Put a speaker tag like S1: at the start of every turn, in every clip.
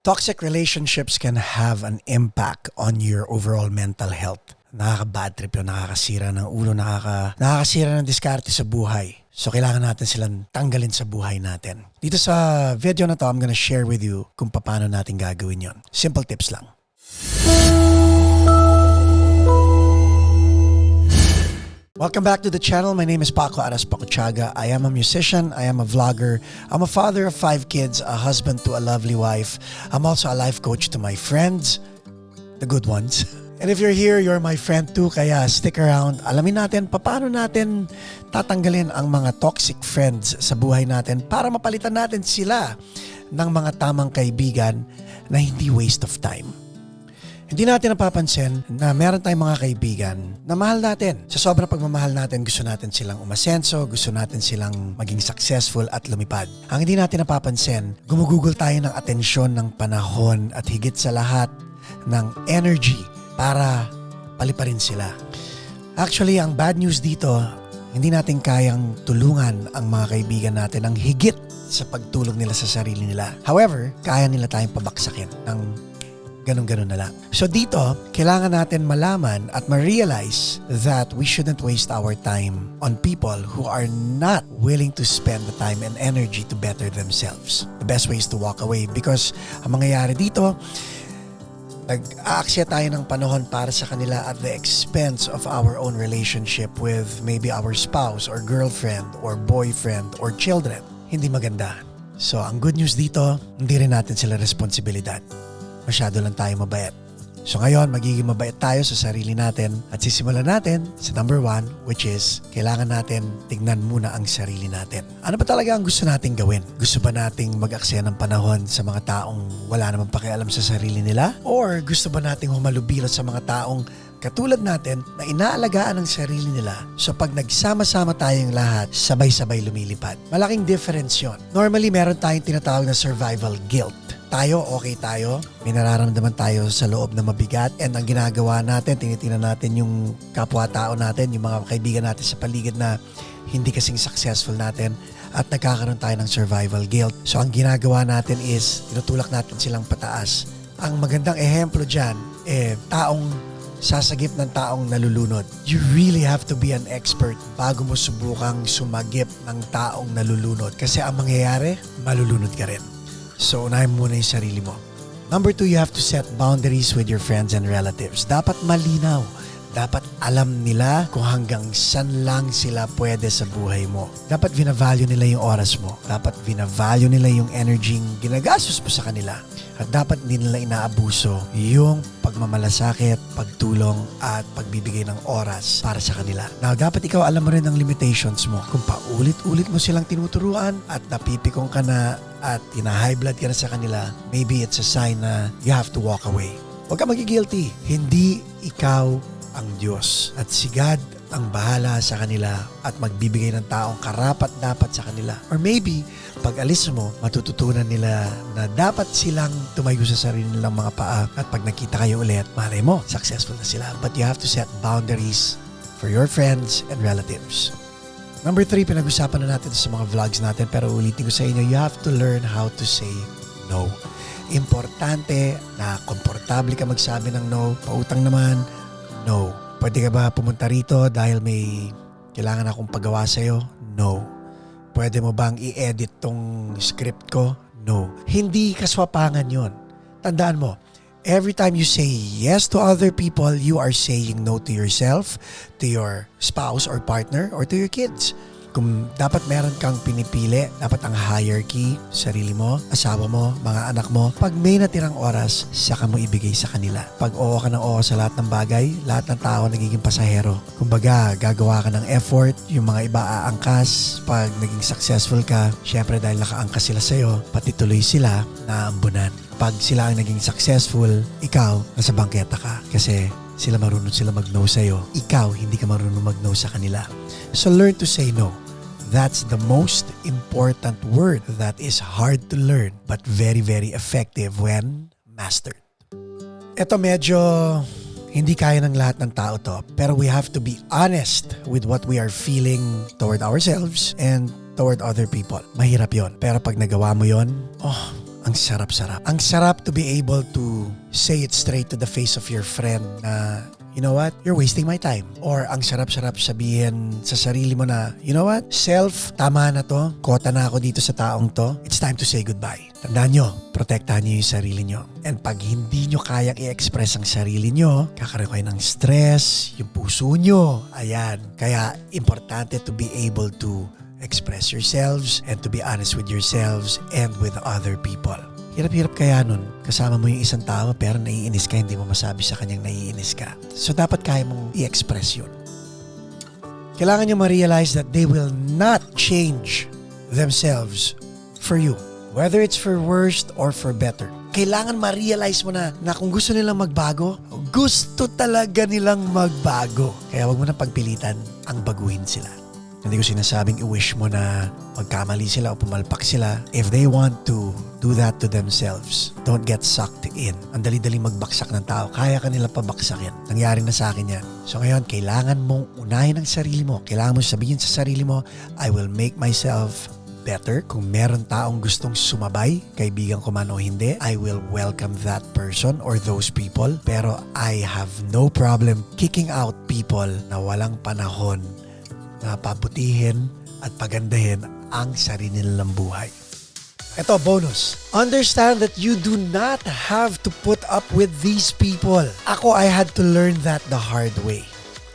S1: Toxic relationships can have an impact on your overall mental health. Nakaka-bad trip yun, nakakasira ng ulo, nakakasira ng diskarte sa buhay. So kailangan natin silang tanggalin sa buhay natin. Dito sa video na to, I'm gonna share with you kung paano natin gagawin yon. Simple tips lang. Welcome back to the channel. My name is Paco Aras Pacochaga. I am a musician. I am a vlogger. I'm a father of 5 kids, a husband to a lovely wife. I'm also a life coach to my friends, the good ones. And if you're here, you're my friend too, kaya stick around. Alamin natin paano natin tatanggalin ang mga toxic friends sa buhay natin para mapalitan natin sila ng mga tamang kaibigan na hindi waste of time. Hindi natin napapansin na meron tayong mga kaibigan na mahal natin. Sa sobrang pagmamahal natin, gusto natin silang umasenso, gusto natin silang maging successful at lumipad. Ang hindi natin napapansin, gumugugol tayo ng atensyon, ng panahon at higit sa lahat ng energy para paliparin sila. Actually, ang bad news dito, hindi natin kayang tulungan ang mga kaibigan natin ng higit sa pagtulong nila sa sarili nila. However, kaya nila tayong pabaksakin ng ganun-ganun na lang. So dito, kailangan natin malaman at ma-realize that we shouldn't waste our time on people who are not willing to spend the time and energy to better themselves. The best way is to walk away because ang mangyayari dito, nag-aaksaya tayo ng panahon para sa kanila at the expense of our own relationship with maybe our spouse or girlfriend or boyfriend or children. Hindi maganda. So ang good news dito, hindi rin natin sila responsibilidad. Masyado lang tayo mabait. So ngayon, magiging mabait tayo sa sarili natin at sisimulan natin sa number 1, which is kailangan natin tignan muna ang sarili natin. Ano ba talaga ang gusto nating gawin? Gusto ba nating mag-aksaya ng panahon sa mga taong wala namang pakialam sa sarili nila? Or gusto ba nating humalubilo sa mga taong katulad natin na inaalagaan ang sarili nila? So pag nagsama-sama tayong lahat, sabay-sabay lumilipad. Malaking difference yon. Normally, meron tayong tinatawag na survival guilt. Tayo, okay tayo. May nararamdaman tayo sa loob na mabigat. And ang ginagawa natin, tinitingnan natin yung kapwa-tao natin, yung mga kaibigan natin sa paligid na hindi kasing successful natin at nagkakaroon tayo ng survival guilt. So ang ginagawa natin is, tinutulak natin silang pataas. Ang magandang ehemplo dyan, taong sasagip ng taong nalulunod. You really have to be an expert bago mo subukang sumagip ng taong nalulunod. Kasi ang mangyayari, malulunod ka rin. So, unahin muna yung sarili mo. Number 2, you have to set boundaries with your friends and relatives. Dapat malinaw. Dapat alam nila kung hanggang saan lang sila pwede sa buhay mo. Dapat vina-value nila yung oras mo. Dapat vina-value nila yung energy ginagastos mo sa kanila. At dapat hindi nila inaabuso yung pagmamalasakit, pagtulong at pagbibigay ng oras para sa kanila. Now, dapat ikaw alam mo rin ang limitations mo. Kung paulit-ulit mo silang tinuturuan at napipikong ka na at high blood ka na sa kanila, maybe it's a sign na you have to walk away. Huwag ka magigilty. Hindi ikaw ang Diyos. At si God ang bahala sa kanila at magbibigay ng taong karapat-dapat sa kanila. Or maybe, pag alis mo, matututunan nila na dapat silang tumayo sa sarili nilang mga paa at pag nakita kayo ulit, malay mo, successful na sila. But you have to set boundaries for your friends and relatives. Number 3, pinag-usapan na natin sa mga vlogs natin pero ulitin ko sa inyo, you have to learn how to say no. Importante na komportable ka magsabi ng no. Pautang naman, no. Pwede ka ba pumunta rito dahil may kailangan akong pagawa sa'yo? No. Pwede mo bang i-edit tong script ko? No. Hindi kaswapangan yon. Tandaan mo, every time you say yes to other people, you are saying no to yourself, to your spouse or partner, or to your kids. Kung dapat meron kang pinipili, dapat ang hierarchy, sarili mo, asawa mo, mga anak mo, pag may natirang oras, saka mo ibigay sa kanila. Pag oo ka ng oo sa lahat ng bagay, lahat ng tao nagiging pasahero. Kumbaga, gagawa ka ng effort, yung mga iba aangkas, pag naging successful ka, syempre dahil nakaangkas sila sa'yo, pati tuloy sila naambunan. Pag sila ang naging successful, ikaw, nasa bangketa ka. Kasi sila marunong sila mag-no sa'yo. Ikaw, hindi ka marunong mag-no sa kanila. So learn to say no. That's the most important word that is hard to learn but very, very effective when mastered. Ito medyo hindi kaya ng lahat ng tao to, pero we have to be honest with what we are feeling toward ourselves and toward other people. Mahirap yon. Pero pag nagawa mo yon, ang sarap-sarap. Ang sarap to be able to say it straight to the face of your friend na, you know what, you're wasting my time. Or ang sarap-sarap sabihin sa sarili mo na, you know what, self, tama na to, kota na ako dito sa taong to, it's time to say goodbye. Tandaan nyo, protektahan nyo yung sarili nyo. And pag hindi nyo kayang i-express ang sarili nyo, kakaroon kayo ng stress, yung puso nyo, ayan. Kaya importante to be able to express yourselves and to be honest with yourselves and with other people. Hirap-hirap kaya nun, kasama mo yung isang tao pero naiinis ka, hindi mo masabi sa kanyang naiinis ka. So dapat kaya mong i-express yun. Kailangan nyo ma-realize that they will not change themselves for you. Whether it's for worse or for better. Kailangan ma-realize mo na kung gusto nilang magbago, gusto talaga nilang magbago. Kaya wag mo na pagpilitan ang baguhin sila. Hindi ko sinasabing i-wish mo na magkamali sila o pumalpak sila. If they want to do that to themselves, don't get sucked in. Ang dali-dali magbaksak ng tao, kaya ka nila pabaksakin. Nangyari na sa akin yan. So ngayon, kailangan mong unahin ang sarili mo. Kailangan mo sabihin sa sarili mo, I will make myself better. Kung meron taong gustong sumabay, kaibigan ko man o hindi, I will welcome that person or those people. Pero I have no problem kicking out people na walang panahon na pabutihin at pagandahin ang sarili nilang buhay. Ito, bonus. Understand that you do not have to put up with these people. Ako, I had to learn that the hard way.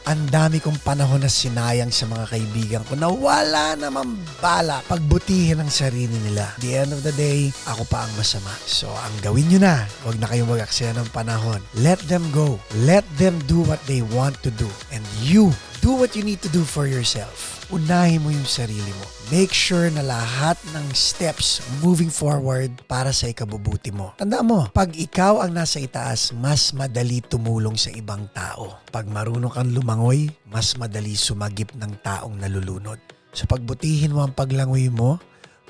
S1: Ang dami kong panahon na sinayang sa mga kaibigan ko na wala namang bala pagbutihin ang sarili nila. At the end of the day, ako pa ang masama. So, ang gawin nyo na, huwag na kayong mag-aksaya ng panahon. Let them go. Let them do what they want to do. And you, do what you need to do for yourself. Unahin mo yung sarili mo. Make sure na lahat ng steps moving forward para sa ikabubuti mo. Tandaan mo, pag ikaw ang nasa itaas, mas madali tumulong sa ibang tao. Pag marunong kang lumangoy, mas madali sumagip ng taong nalulunod. So pagbutihin mo ang paglangoy mo,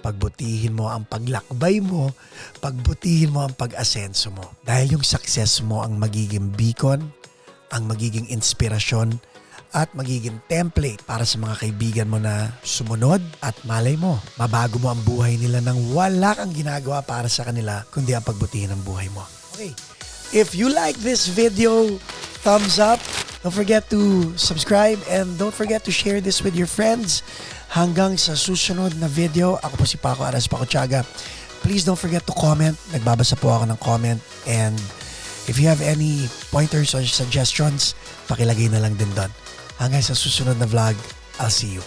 S1: pagbutihin mo ang paglakbay mo, pagbutihin mo ang pag-asenso mo. Dahil yung success mo ang magiging beacon, ang magiging inspirasyon, at magiging template para sa mga kaibigan mo na sumunod at malay mo, mabago mo ang buhay nila nang wala kang ginagawa para sa kanila kundi ang pagbutihin ng buhay mo. Okay, if you like this video, thumbs up. Don't forget to subscribe and don't forget to share this with your friends. Hanggang sa susunod na video, ako po si Paco Aras Pacotiaga. Please don't forget to comment. Nagbabasa po ako ng comment. And if you have any pointers or suggestions, pakilagay na lang din doon. Hanggang sa susunod na vlog, I'll see you.